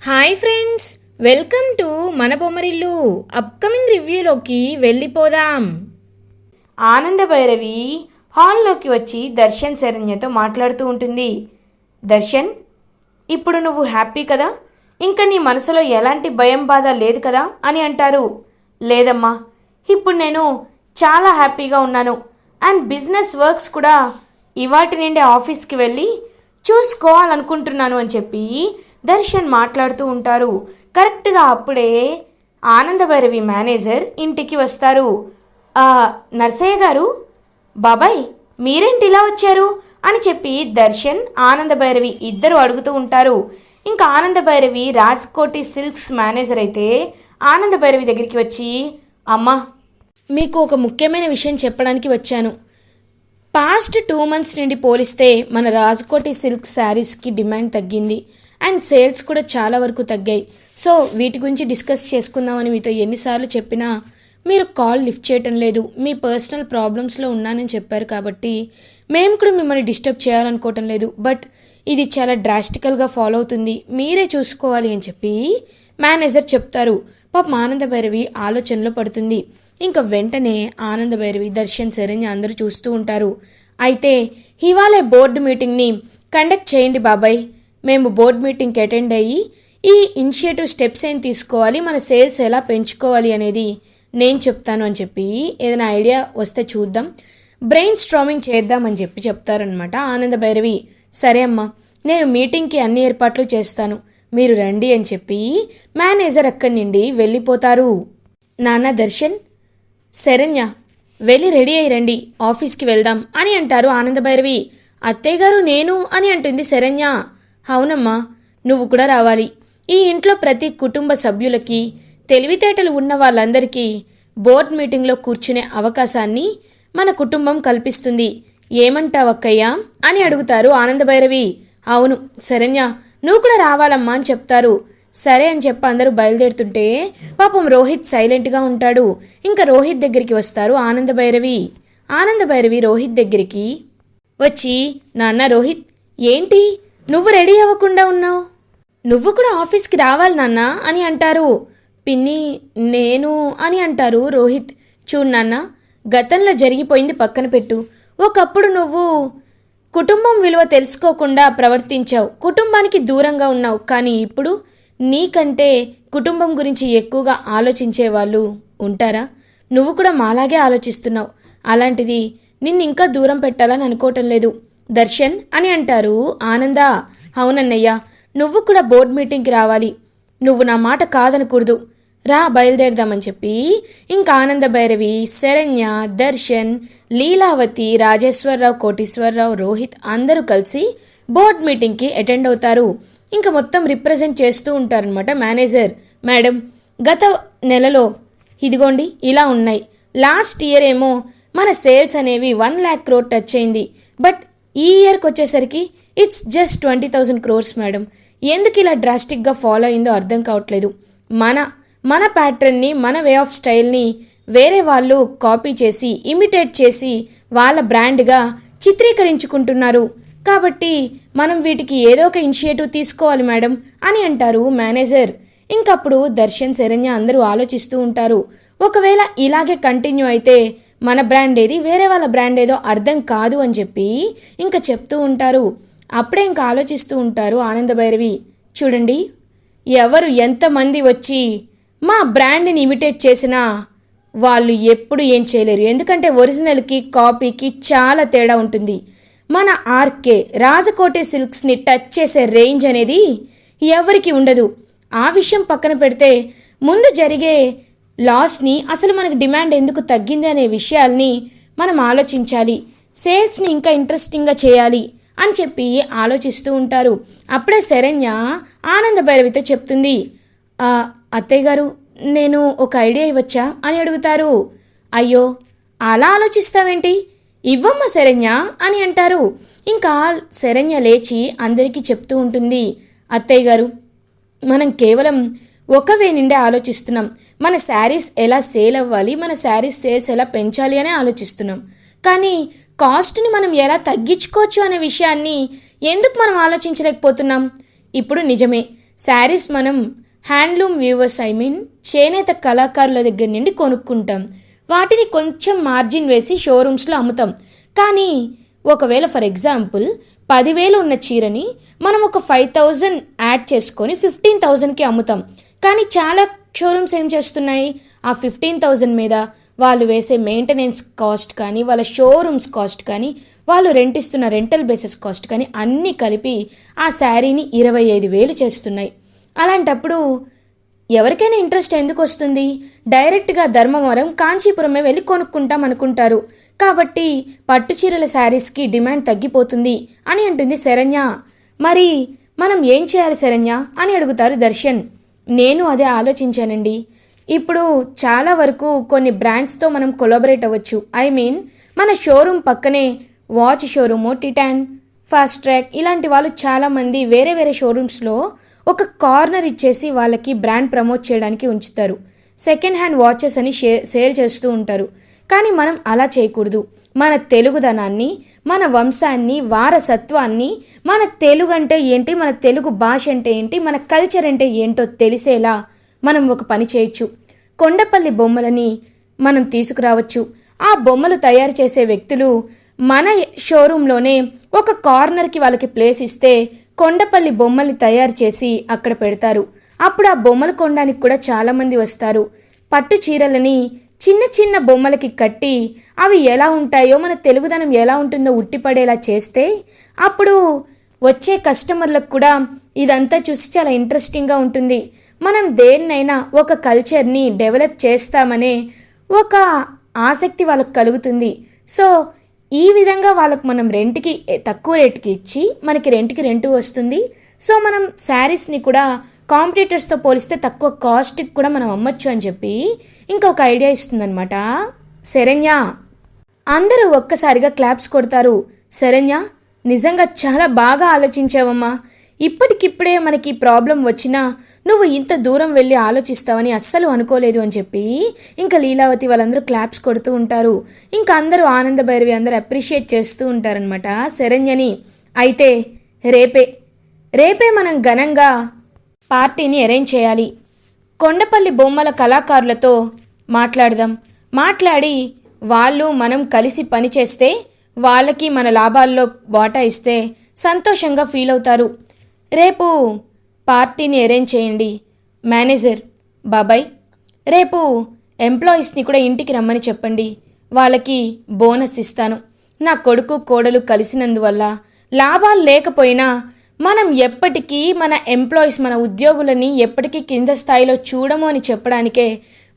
Hi friends, welcome to మన Bommarillu. Upcoming రివ్యూలోకి వెళ్ళిపోదాం. ఆనంద భైరవి హాల్లోకి వచ్చి దర్శన్ శరణ్యతో మాట్లాడుతూ ఉంటుంది. దర్శన్, ఇప్పుడు నువ్వు హ్యాపీ కదా? ఇంకా నీ మనసులో ఎలాంటి భయం బాధ లేదు కదా అని అంటారు. లేదమ్మా, ఇప్పుడు నేను చాలా హ్యాపీగా ఉన్నాను. అండ్ బిజినెస్ వర్క్స్ కూడా ఇవాటి నుండి ఆఫీస్కి వెళ్ళి చూసుకోవాలనుకుంటున్నాను అని చెప్పి దర్శన్ మాట్లాడుతూ ఉంటారు. కరెక్ట్గా అప్పుడే ఆనంద భైరవి మేనేజర్ ఇంటికి వస్తారు. నర్సయ్య గారు, బాబాయ్ మీరేంటి ఇలా వచ్చారు అని చెప్పి దర్శన్ ఆనంద భైరవి ఇద్దరు అడుగుతూ ఉంటారు. ఇంకా ఆనంద భైరవి రాజ్కోటి సిల్క్స్ మేనేజర్ అయితే ఆనంద భైరవి దగ్గరికి వచ్చి, అమ్మా మీకు ఒక ముఖ్యమైన విషయం చెప్పడానికి వచ్చాను. పాస్ట్ 2 months నుండి పోలిస్తే మన రాజ్కోటి సిల్క్ శారీస్కి డిమాండ్ తగ్గింది అండ్ సేల్స్ కూడా చాలా వరకు తగ్గాయి. సో వీటి గురించి డిస్కస్ చేసుకుందామని మీతో ఎన్నిసార్లు చెప్పినా మీరు కాల్ లిఫ్ట్ చేయటం లేదు. మీ పర్సనల్ ప్రాబ్లమ్స్లో ఉన్నానని చెప్పారు కాబట్టి మేము కూడా మిమ్మల్ని డిస్టర్బ్ చేయాలనుకోవటం లేదు. బట్ ఇది చాలా డ్రాస్టికల్గా ఫాలో అవుతుంది, మీరే చూసుకోవాలి అని చెప్పి మేనేజర్ చెప్తారు. పాపం ఆనంద భైరవి ఆలోచనలో పడుతుంది. ఇంకా వెంటనే ఆనంద భైరవి, దర్శన్, శరణ్య అందరూ చూస్తూ ఉంటారు. అయితే ఇవాళ బోర్డు మీటింగ్ని కండక్ట్ చేయండి బాబాయ్. మేము బోర్డు మీటింగ్కి అటెండ్ అయ్యి ఈ ఇనిషియేటివ్ స్టెప్స్ ఏం తీసుకోవాలి, మన సేల్స్ ఎలా పెంచుకోవాలి అనేది నేను చెప్తాను అని చెప్పి ఏదైనా ఐడియా వస్తే చూద్దాం, బ్రెయిన్ స్ట్రామింగ్ చేద్దామని చెప్పి చెప్తారనమాట ఆనంద భైరవి. సరే అమ్మా, నేను మీటింగ్కి అన్ని ఏర్పాట్లు చేస్తాను, మీరు రండి అని చెప్పి మేనేజర్ అక్కడి నుండి వెళ్ళిపోతారు. నాన్న, దర్శన్, శరణ్య వెళ్ళి రెడీ అయ్యి రండి, ఆఫీస్కి వెళ్దాం అని అంటారు ఆనంద భైరవి. అత్తయ్య గారు నేను అని అంటుంది శరణ్య. అవునమ్మా, నువ్వు కూడా రావాలి. ఈ ఇంట్లో ప్రతి కుటుంబ సభ్యులకి, తెలివితేటలు ఉన్న వాళ్ళందరికీ బోర్డ్ మీటింగ్లో కూర్చునే అవకాశాన్ని మన కుటుంబం కల్పిస్తుంది. ఏమంటావక్కయ్యా అని అడుగుతారు ఆనంద భైరవి. అవును శరణ్య, నువ్వు కూడా రావాలమ్మా అని చెప్తారు. సరే అని చెప్పి అందరూ బయలుదేరుతుంటే పాపం రోహిత్ సైలెంట్గా ఉంటాడు. ఇంకా రోహిత్ దగ్గరికి వస్తారు ఆనంద భైరవి. ఆనంద భైరవి రోహిత్ దగ్గరికి వచ్చి, నాన్న రోహిత్, ఏంటి నువ్వు రెడీ అవ్వకుండా ఉన్నావు? నువ్వు కూడా ఆఫీస్కి రావాలి నాన్న అని అంటారు. పిన్ని నేను అని అంటారు రోహిత్. చూడు నాన్న, గతంలో జరిగిపోయింది పక్కన పెట్టు. ఒకప్పుడు నువ్వు కుటుంబం విలువ తెలుసుకోకుండా ప్రవర్తించావు, కుటుంబానికి దూరంగా ఉన్నావు. కానీ ఇప్పుడు నీకంటే కుటుంబం గురించి ఎక్కువగా ఆలోచించే వాళ్ళు ఉంటారా? నువ్వు కూడా మాలాగే ఆలోచిస్తున్నావు. అలాంటిది నిన్ను ఇంకా దూరం పెట్టాలని అనుకోవటం లేదు దర్శన్ అని అంటారు ఆనంద. అవునన్నయ్య, నువ్వు కూడా బోర్డ్ మీటింగ్కి రావాలి. నువ్వు నా మాట కాదనకూడదు, రా బయలుదేరదామని చెప్పి ఇంకా ఆనంద భైరవి, శరణ్య, దర్శన్, లీలావతి, రాజేశ్వరరావు, కోటీశ్వరరావు, రోహిత్ అందరూ కలిసి బోర్డ్ మీటింగ్కి అటెండ్ అవుతారు. ఇంకా మొత్తం రిప్రజెంట్ చేస్తూ ఉంటారనమాట మేనేజర్. మేడం, గత నెలలో ఇదిగోండి ఇలా ఉన్నాయి. లాస్ట్ ఇయర్ ఏమో మన సేల్స్ అనేవి 1 lakh crore టచ్ అయింది. బట్ ఈ ఇయర్కి వచ్చేసరికి ఇట్స్ జస్ట్ 20,000 crores మేడం. ఎందుకు ఇలా డ్రాస్టిక్గా ఫాలో అయిందో అర్థం కావట్లేదు. మన ప్యాటర్న్ని, మన వే ఆఫ్ స్టైల్ని వేరే వాళ్ళు కాపీ చేసి, ఇమిటేట్ చేసి వాళ్ళ బ్రాండ్గా చిత్రీకరించుకుంటున్నారు. కాబట్టి మనం వీటికి ఏదో ఒక ఇనిషియేటివ్ తీసుకోవాలి మేడం అని అంటారు మేనేజర్. ఇంకప్పుడు దర్శన్, శరణ్య అందరూ ఆలోచిస్తూ ఉంటారు. ఒకవేళ ఇలాగే కంటిన్యూ అయితే మన బ్రాండ్ ఏది, వేరే వాళ్ళ బ్రాండ్ ఏదో అర్థం కాదు అని చెప్పి ఇంకా చెప్తూ ఉంటారు. అప్పుడే ఇంకా ఆలోచిస్తూ ఉంటారు ఆనంద భైరవి. చూడండి, ఎవరు ఎంతమంది వచ్చి మా బ్రాండ్ని ఇమిటేట్ చేసినా వాళ్ళు ఎప్పుడు ఏం చేయలేరు. ఎందుకంటే ఒరిజినల్కి కాపీకి చాలా తేడా ఉంటుంది. మన ఆర్కే రాజకోటి సిల్క్స్ని టచ్ చేసే రేంజ్ అనేది ఎవరికి ఉండదు. ఆ విషయం పక్కన పెడితే ముందు జరిగే లాస్ని, అసలు మనకు డిమాండ్ ఎందుకు తగ్గింది అనే విషయాల్ని మనం ఆలోచించాలి. సేల్స్ని ఇంకా ఇంట్రెస్టింగ్గా చేయాలి అని చెప్పి ఆలోచిస్తూ ఉంటారు. అప్పుడే శరణ్య ఆనంద భైరవితో చెప్తుంది, అత్తయ్య గారు, నేను ఒక ఐడియా ఇవ్వచ్చా అని అడుగుతారు. అయ్యో అలా ఆలోచిస్తావేంటి, ఇవ్వమ్మ శరణ్య అని అంటారు. ఇంకా శరణ్య లేచి అందరికీ చెప్తూ ఉంటుంది, అత్తయ్య గారు, మనం కేవలం ఒక వే నుండే ఆలోచిస్తున్నాం. మన శారీస్ ఎలా సేల్ అవ్వాలి, మన శారీస్ సేల్స్ ఎలా పెంచాలి అని ఆలోచిస్తున్నాం. కానీ కాస్ట్ని మనం ఎలా తగ్గించుకోవచ్చు అనే విషయాన్ని ఎందుకు మనం ఆలోచించలేకపోతున్నాం? ఇప్పుడు నిజమే, శారీస్ మనం హ్యాండ్లూమ్ వ్యూవర్స్ చేనేత కళాకారుల దగ్గర నుండి కొనుక్కుంటాం. వాటిని కొంచెం మార్జిన్ వేసి షోరూమ్స్లో అమ్ముతాం. కానీ ఒకవేళ ఫర్ ఎగ్జాంపుల్ 10,000 ఉన్న చీరని మనం ఒక 5,000 యాడ్ చేసుకొని 15,000కి అమ్ముతాం. కానీ చాలా షోరూమ్స్ ఏం చేస్తున్నాయి, ఆ 15,000 మీద వాళ్ళు వేసే మెయింటెనెన్స్ కాస్ట్ కానీ, వాళ్ళ షోరూమ్స్ కాస్ట్ కానీ, వాళ్ళు రెంట్ ఇస్తున్న రెంటల్ బేసిస్ కాస్ట్ కానీ అన్నీ కలిపి ఆ శారీని 25,000 చేస్తున్నాయి. అలాంటప్పుడు ఎవరికైనా ఇంట్రెస్ట్ ఎందుకు వస్తుంది? డైరెక్ట్గా ధర్మవరం, కాంచీపురమే వెళ్ళి కొనుక్కుంటాం అనుకుంటారు. కాబట్టి పట్టు చీరల శారీస్కి డిమాండ్ తగ్గిపోతుంది అని అంటుంది శరణ్య. మరి మనం ఏం చేయాలి శరణ్య అని అడుగుతారు దర్శన్. నేను అదే ఆలోచించానండి. ఇప్పుడు చాలా వరకు కొన్ని బ్రాండ్స్తో మనం కొలాబరేట్ అవ్వచ్చు. మన షోరూమ్ పక్కనే వాచ్ షోరూము, టిటాన్, ఫాస్ట్ ట్రాక్ ఇలాంటి వాళ్ళు చాలామంది వేరే వేరే షోరూమ్స్లో ఒక కార్నర్ ఇచ్చేసి వాళ్ళకి బ్రాండ్ ప్రమోట్ చేయడానికి ఉంచుతారు. సెకండ్ హ్యాండ్ వాచెస్ అని సేల్ చేస్తూ ఉంటారు. కానీ మనం అలా చేయకూడదు. మన తెలుగుదనాన్ని, మన వంశాన్ని, వారసత్వాన్ని, మన తెలుగు అంటే ఏంటి, మన తెలుగు భాష అంటే ఏంటి, మన కల్చర్ అంటే ఏంటో తెలిసేలా మనం ఒక పని చేయొచ్చు. కొండపల్లి బొమ్మలని మనం తీసుకురావచ్చు. ఆ బొమ్మలు తయారు చేసే వ్యక్తులు మన షోరూంలోనే ఒక కార్నర్కి వాళ్ళకి ప్లేస్ ఇస్తే కొండపల్లి బొమ్మల్ని తయారు చేసి అక్కడ పెడతారు. అప్పుడు ఆ బొమ్మలు కొనడానికి కూడా చాలామంది వస్తారు. పట్టు చీరలని చిన్న చిన్న బొమ్మలకి కట్టి అవి ఎలా ఉంటాయో, మన తెలుగుదనం ఎలా ఉంటుందో ఉట్టిపడేలా చేస్తే అప్పుడు వచ్చే కస్టమర్లకు కూడా ఇదంతా చూసి చాలా ఇంట్రెస్టింగ్గా ఉంటుంది. మనం దేన్నైనా ఒక కల్చర్ని డెవలప్ చేస్తామనే ఒక ఆసక్తి వాళ్ళకు కలుగుతుంది. సో ఈ విధంగా వాళ్ళకు మనం రెంట్కి తక్కువ రేటుకి ఇచ్చి మనకి రెంట్ వస్తుంది. సో మనం శారీస్ని కూడా కాంపిటీటర్స్తో పోలిస్తే తక్కువ కాస్ట్కి కూడా మనం అమ్మొచ్చు అని చెప్పి ఇంకొక ఐడియా ఇస్తుందన్నమాట శరణ్య. అందరూ ఒక్కసారిగా క్లాప్స్ కొడతారు. శరణ్య, నిజంగా చాలా బాగా ఆలోచించావమ్మా. ఇప్పటికిప్పుడే మనకి ప్రాబ్లం వచ్చినా నువ్వు ఇంత దూరం వెళ్ళి ఆలోచిస్తావని అస్సలు అనుకోలేదు అని చెప్పి ఇంకా లీలావతి వాళ్ళందరూ క్లాప్స్ కొడుతూ ఉంటారు. ఇంకా అందరూ ఆనంద భైరవి అందరూ అప్రిషియేట్ చేస్తూ ఉంటారనమాట శరణ్యని. అయితే రేపే మనం ఘనంగా పార్టీని అరేంజ్ చేయాలి. కొండపల్లి బొమ్మల కళాకారులతో మాట్లాడి వాళ్ళు మనం కలిసి పని చేస్తే వాళ్ళకి మన లాభాల్లో వాటా ఇస్తే సంతోషంగా ఫీల్ అవుతారు. రేపు పార్టీని అరేంజ్ చేయండి. మేనేజర్ బాబాయ్, రేపు ఎంప్లాయీస్ని కూడా ఇంటికి రమ్మని చెప్పండి. వాళ్ళకి బోనస్ ఇస్తాను. నా కొడుకు కోడలు కలిసినందువల్ల లాభాలు లేకపోయినా మనం ఎప్పటికీ మన ఎంప్లాయీస్, మన ఉద్యోగులని ఎప్పటికీ కింద స్థాయిలో చూడము అని చెప్పడానికే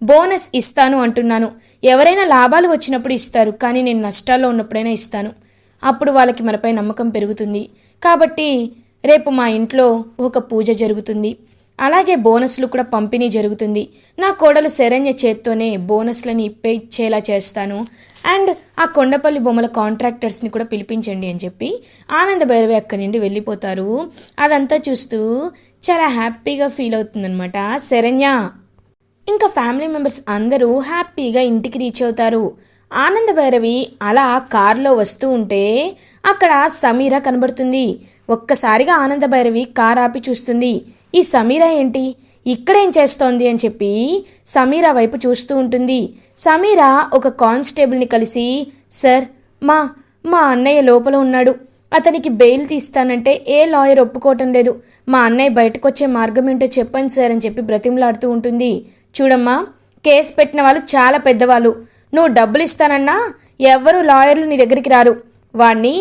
బోనస్ ఇస్తాను అంటున్నాను. ఎవరైనా లాభాలు వచ్చినప్పుడు ఇస్తారు, కానీ నేను నష్టాల్లో ఉన్నప్పుడైనా ఇస్తాను. అప్పుడు వాళ్ళకి మనపై నమ్మకం పెరుగుతుంది. కాబట్టి రేపు మా ఇంట్లో ఒక పూజ జరుగుతుంది. అలాగే బోనస్లు కూడా పంపిణీ జరుగుతుంది. నా కోడలు శరణ్య చేత్తోనే బోనస్లని ఇచ్చేలా చేస్తాను. అండ్ ఆ కొండపల్లి బొమ్మల కాంట్రాక్టర్స్ని కూడా పిలిపించండి అని చెప్పి ఆనంద భైరవి అక్కడి నుండి వెళ్ళిపోతారు. అదంతా చూస్తూ చాలా హ్యాపీగా ఫీల్ అవుతుందన్నమాట శరణ్య. ఇంకా ఫ్యామిలీ మెంబర్స్ అందరూ హ్యాపీగా ఇంటికి రీచ్ అవుతారు. ఆనంద భైరవి అలా కారులో వస్తూ ఉంటే అక్కడ సమీర కనబడుతుంది. ఒక్కసారిగా ఆనంద భైరవి కార్ ఆపి చూస్తుంది. ఈ సమీర ఏంటి ఇక్కడేం చేస్తోంది అని చెప్పి సమీర వైపు చూస్తూ ఉంటుంది. సమీర ఒక కానిస్టేబుల్ని కలిసి, సార్, మా అన్నయ్య లోపల ఉన్నాడు. అతనికి బెయిల్ తీస్తానంటే ఏ లాయర్ ఒప్పుకోవటం లేదు. మా అన్నయ్య బయటకు వచ్చే మార్గం ఏంటో చెప్పండి సార్ అని చెప్పి బ్రతిమలాడుతూ ఉంటుంది. చూడమ్మా, కేసు పెట్టిన వాళ్ళు చాలా పెద్దవాళ్ళు. నువ్వు డబ్బులు ఇస్తానన్నా ఎవ్వరూ లాయర్లు నీ దగ్గరికి రారు. వాణ్ణి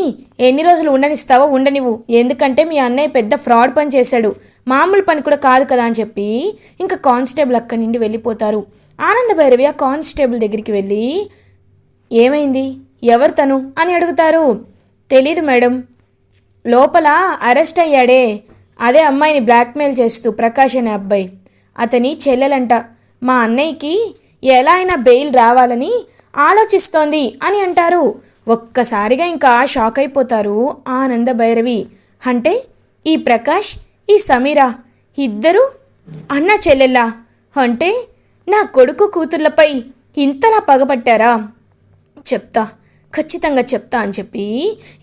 ఎన్ని రోజులు ఉండనిస్తావో ఉండనివ్వు. ఎందుకంటే మీ అన్నయ్య పెద్ద ఫ్రాడ్ పని చేశాడు. మామూలు పని కూడా కాదు కదా అని చెప్పి ఇంకా కానిస్టేబుల్ అక్కడి నుండి వెళ్ళిపోతారు. ఆనంద భైరవి ఆ కానిస్టేబుల్ దగ్గరికి వెళ్ళి, ఏమైంది, ఎవరు తను అని అడుగుతారు. తెలీదు మేడం, లోపల అరెస్ట్ అయ్యాడే, అదే అమ్మాయిని బ్లాక్మెయిల్ చేస్తూ ప్రకాష్ అనే అబ్బాయి, అతని చెల్లెలంట. మా అన్నయ్యకి ఎలా అయినా బెయిల్ రావాలని ఆలోచిస్తోంది అని అంటారు. ఒక్కసారిగా ఇంకా షాక్ అయిపోతారు ఆనంద భైరవి. అంటే ఈ ప్రకాష్, ఈ సమీర ఇద్దరు అన్న చెల్లెల్లా? అంటే నా కొడుకు కూతుర్లపై ఇంతలా పగబట్టారా? ఖచ్చితంగా చెప్తా అని చెప్పి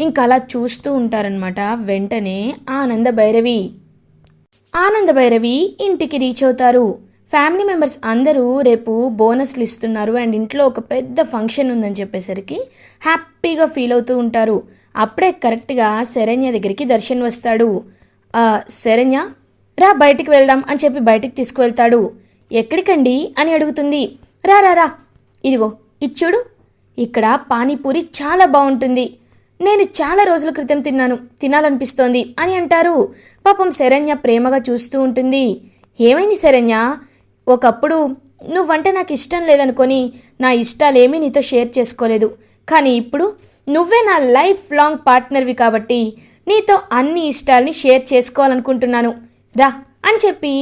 ఇంకా అలా చూస్తూ ఉంటారనమాట వెంటనే ఆనంద భైరవి. ఆనంద భైరవి ఇంటికి రీచ్ అవుతారు. ఫ్యామిలీ మెంబర్స్ అందరూ రేపు బోనస్లు ఇస్తున్నారు అండ్ ఇంట్లో ఒక పెద్ద ఫంక్షన్ ఉందని చెప్పేసరికి హ్యాపీగా ఫీల్ అవుతూ ఉంటారు. అప్పుడే కరెక్ట్గా శరణ్య దగ్గరికి దర్శన్ వస్తాడు. శరణ్య రా బయటికి వెళ్దాం అని చెప్పి బయటికి తీసుకువెళ్తాడు. ఎక్కడికండి అని అడుగుతుంది. రా రా రా, ఇదిగో ఇచ్చుడు, ఇక్కడ పానీపూరి చాలా బాగుంటుంది, నేను చాలా రోజుల క్రితం తినాలనిపిస్తోంది అని అంటారు. పాపం శరణ్య ప్రేమగా చూస్తూ ఉంటుంది. ఏమైంది శరణ్య, ఒకప్పుడు నువ్వంటే నాకు ఇష్టం లేదనుకొని నా ఇష్టాలేమీ నీతో షేర్ చేసుకోలేదు, కానీ ఇప్పుడు నువ్వే నా లైఫ్ లాంగ్ పార్ట్నర్వి కాబట్టి నీతో అన్ని ఇష్టాలని షేర్ చేసుకోవాలనుకుంటున్నాను, రా అని చెప్పి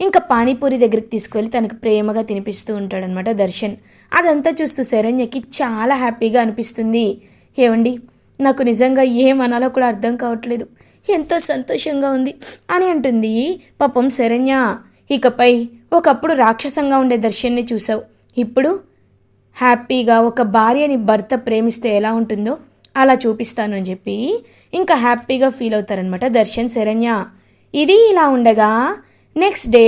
ఇంకా పానీపూరి దగ్గరికి తీసుకువెళ్ళి తనకు ప్రేమగా తినిపిస్తూ ఉంటాడనమాట దర్శన్. అదంతా చూస్తూ శరణ్యకి చాలా హ్యాపీగా అనిపిస్తుంది. ఏమండి, నాకు నిజంగా ఏమనాలో కూడా అర్థం కావట్లేదు, ఎంతో సంతోషంగా ఉంది అని అంటుంది. పాపం శరణ్య, ఇకపై ఒకప్పుడు రాక్షసంగా ఉండే దర్శన్ని చూసావు, ఇప్పుడు హ్యాపీగా ఒక భార్యని భర్త ప్రేమిస్తే ఎలా ఉంటుందో అలా చూపిస్తాను అని చెప్పి ఇంకా హ్యాపీగా ఫీల్ అవుతారనమాట దర్శన్ శరణ్య. ఇది ఇలా ఉండగా నెక్స్ట్ డే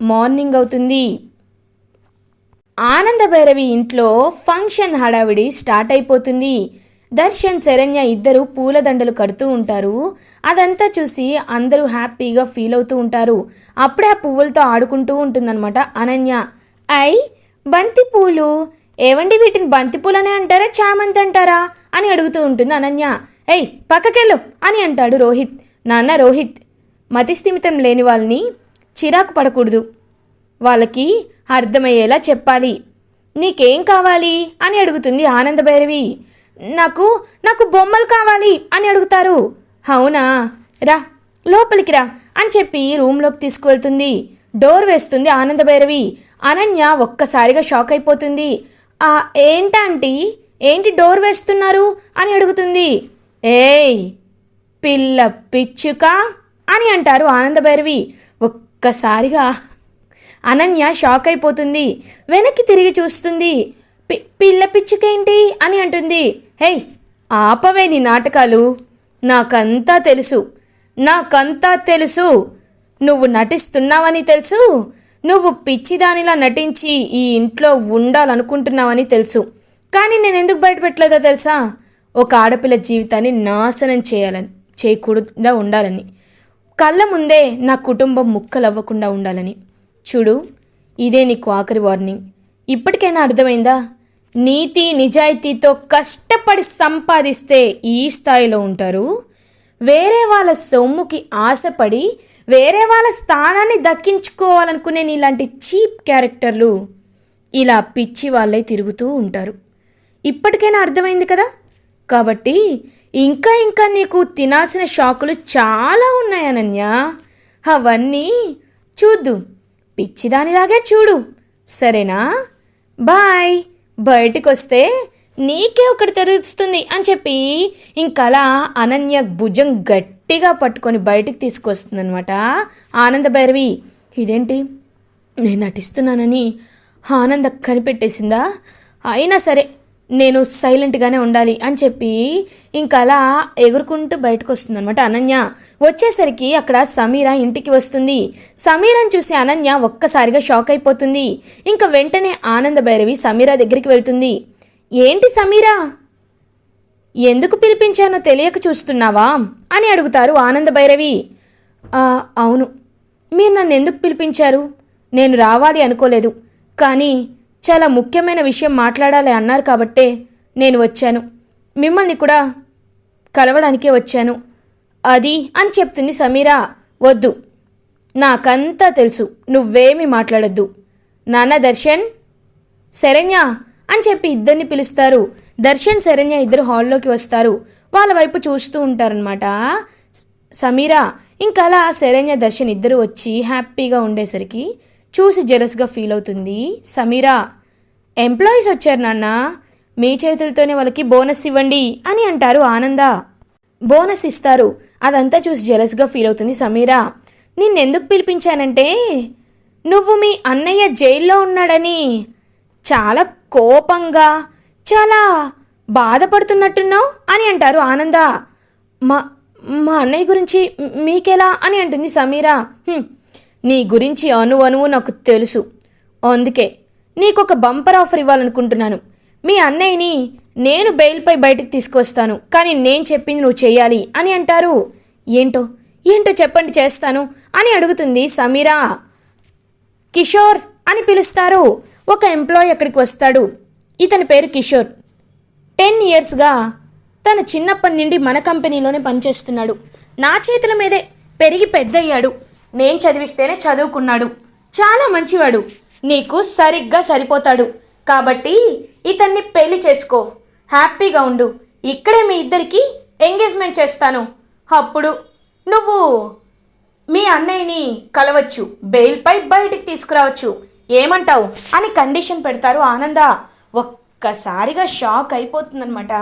మార్నింగ్ అవుతుంది. ఆనంద భైరవి ఇంట్లో ఫంక్షన్ హడావిడి స్టార్ట్ అయిపోతుంది. దర్శన్ శరణ్య ఇద్దరు పూలదండలు కడుతూ ఉంటారు. అదంతా చూసి అందరూ హ్యాపీగా ఫీల్ అవుతూ ఉంటారు. అప్పుడే ఆ పువ్వులతో ఆడుకుంటూ ఉంటుందన్నమాట అనన్య. బంతి పూలు, ఏవండి వీటిని బంతి పూలనే అంటారా చామంతి అంటారా అని అడుగుతూ ఉంటుంది అనన్య. పక్కకెళ్ళు అని అంటాడు రోహిత్. నాన్న రోహిత్, మతిస్థిమితం లేని వాళ్ళని చిరాకు పడకూడదు, వాళ్ళకి అర్థమయ్యేలా చెప్పాలి. నీకేం కావాలి అని అడుగుతుంది ఆనంద భైరవి. నాకు నాకు బొమ్మలు కావాలి అని అడుగుతారు. అవునా, రా లోపలికి రా అని చెప్పి రూమ్లోకి తీసుకువెళ్తుంది. డోర్ వేస్తుంది ఆనంద భైరవి. అనన్య ఒక్కసారిగా షాక్ అయిపోతుంది. ఏంటంటీ, ఏంటి డోర్ వేస్తున్నారు అని అడుగుతుంది. పిల్ల పిచ్చుక అని అంటారు ఆనంద భైరవి. ఒక్కసారిగా అనన్య షాక్ అయిపోతుంది. వెనక్కి తిరిగి చూస్తుంది. పిల్ల పిచ్చుకేంటి అని అంటుంది. ఆపవే నీ నాటకాలు, నాకంతా తెలుసు, నువ్వు నటిస్తున్నావని తెలుసు, నువ్వు పిచ్చిదానిలా నటించి ఈ ఇంట్లో ఉండాలనుకుంటున్నావని తెలుసు, కానీ నేను ఎందుకు బయటపెట్టలేదో తెలుసా? ఒక ఆడపిల్ల జీవితాన్ని నాశనం చేయకూడదా ఉండాలని, కళ్ళ ముందే నా కుటుంబం ముక్కలవ్వకుండా ఉండాలని. చూడు, ఇదే నీకు ఆఖరి వార్నింగ్. ఇప్పటికైనా అర్థమైందా? నీతి నిజాయితీతో కష్టపడి సంపాదిస్తే ఈ స్థాయిలో ఉంటారు. వేరే వాళ్ళ సొమ్ముకి ఆశపడి వేరే వాళ్ళ స్థానాన్ని దక్కించుకోవాలనుకునే నీలాంటి చీప్ క్యారెక్టర్లు ఇలా పిచ్చి వాళ్ళే తిరుగుతూ ఉంటారు. ఇప్పటికైనా అర్థమైంది కదా? కాబట్టి ఇంకా నీకు తినాల్సిన షాకులు చాలా ఉన్నాయి అనన్య, అవన్నీ చూద్దు, పిచ్చిదానిలాగే చూడు, సరేనా? బాయ్. బయటికి వస్తే నీకే ఒకటి తెలుస్తుంది అని చెప్పి ఇంకలా అనన్య భుజం గట్టిగా పట్టుకొని బయటికి తీసుకొస్తుందనమాట ఆనంద భైరవి. ఇదేంటి, నేను నటిస్తున్నానని ఆనంద కనిపెట్టేసిందా? అయినా సరే నేను సైలెంట్గానే ఉండాలి అని చెప్పి ఇంకలా ఎగురుకుంటూ బయటకు వస్తుందన్నమాట అనన్య. వచ్చేసరికి అక్కడ సమీర ఇంటికి వస్తుంది. సమీరని చూసి అనన్య ఒక్కసారిగా షాక్ అయిపోతుంది. ఇంకా వెంటనే ఆనంద భైరవి సమీర దగ్గరికి వెళ్తుంది. ఏంటి సమీరా, ఎందుకు పిలిపించానో తెలియక చూస్తున్నావా అని అడుగుతారు ఆనంద భైరవి. అవును, మీరు నన్ను ఎందుకు పిలిపించారు? నేను రావాలి అనుకోలేదు, కానీ చాలా ముఖ్యమైన విషయం మాట్లాడాలి అన్నారు కాబట్టే నేను వచ్చాను, మిమ్మల్ని కూడా కలవడానికే వచ్చాను అది అని చెప్తుంది సమీరా. వద్దు, నాకంతా తెలుసు, నువ్వేమీ మాట్లాడొద్దు. నాన్న దర్శన్, శరణ్య అని చెప్పి ఇద్దరిని పిలుస్తారు. దర్శన్ శరణ్య ఇద్దరు హాల్లోకి వస్తారు. వాళ్ళ వైపు చూస్తూ ఉంటారనమాట సమీరా. ఇంకా అలా శరణ్య దర్శన్ ఇద్దరు వచ్చి హ్యాపీగా ఉండేసరికి చూసి జెలస్గా ఫీల్ అవుతుంది సమీరా. ఎంప్లాయీస్ వచ్చారు నాన్న, మీ చేతులతోనే వాళ్ళకి బోనస్ ఇవ్వండి అని అంటారు ఆనంద. బోనస్ ఇస్తారు. అదంతా చూసి జెలస్గా ఫీల్ అవుతుంది సమీరా. నిన్నెందుకు పిలిపించానంటే, నువ్వు మీ అన్నయ్య జైల్లో ఉన్నాడని చాలా కోపంగా చాలా బాధపడుతున్నట్టున్నావు అని అంటారు ఆనంద. మా అన్నయ్య గురించి మీకెలా అని అంటుంది సమీరా. నీ గురించి అణువణువు నాకు తెలుసు. అందుకే నీకొక బంపర్ ఆఫర్ ఇవ్వాలనుకుంటున్నాను. మీ అన్నయ్యని నేను బెయిల్పై బయటకు తీసుకొస్తాను, కానీ నేను చెప్పింది నువ్వు చేయాలి అని అంటారు. ఏంటో ఏంటో చెప్పండి, చేస్తాను అని అడుగుతుంది సమీరా. కిషోర్ అని పిలుస్తారు. ఒక ఎంప్లాయీ అక్కడికి వస్తాడు. ఇతని పేరు కిషోర్. 10 ఇయర్స్గా తన చిన్నప్పటి నుండి మన కంపెనీలోనే పనిచేస్తున్నాడు. నా చేతుల మీదే పెరిగి పెద్దయ్యాడు. నేను చదివిస్తేనే చదువుకున్నాడు. చాలా మంచివాడు. నీకు సరిగ్గా సరిపోతాడు. కాబట్టి ఇతన్ని పెళ్లి చేసుకో, హ్యాపీగా ఉండు. ఇక్కడే మీ ఇద్దరికి ఎంగేజ్మెంట్ చేస్తాను. అప్పుడు నువ్వు మీ అన్నయ్యని కలవచ్చు, బెయిల్పై బయటికి తీసుకురావచ్చు. ఏమంటావు అని కండిషన్ పెడతారు. ఆనంద ఒక్కసారిగా షాక్ అయిపోతుందనమాట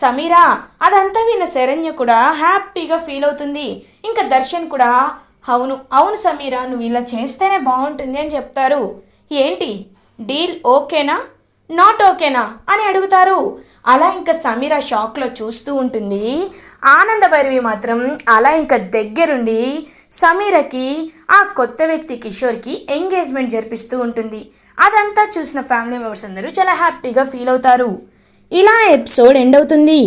సమీరా. అదంతా విన్న శరణ్య కూడా హ్యాపీగా ఫీల్ అవుతుంది. ఇంకా దర్శన్ కూడా అవును అవును సమీరా, నువ్వు ఇలా చేస్తేనే బాగుంటుంది అని చెప్తారు. ఏంటి డీల్ ఓకేనా నాట్ ఓకేనా అని అడుగుతారు. అలా ఇంకా సమీరా షాక్లో చూస్తూ ఉంటుంది. ఆనంద భైరవి మాత్రం అలా ఇంకా దగ్గరుండి సమీరకి ఆ కొత్త వ్యక్తి కిషోర్కి ఎంగేజ్మెంట్ జరిపిస్తూ ఉంటుంది. అదంతా చూసిన ఫ్యామిలీ మెంబర్స్ అందరూ చాలా హ్యాపీగా ఫీల్ అవుతారు. ఇలా ఎపిసోడ్ ఎండ్ అవుతుంది.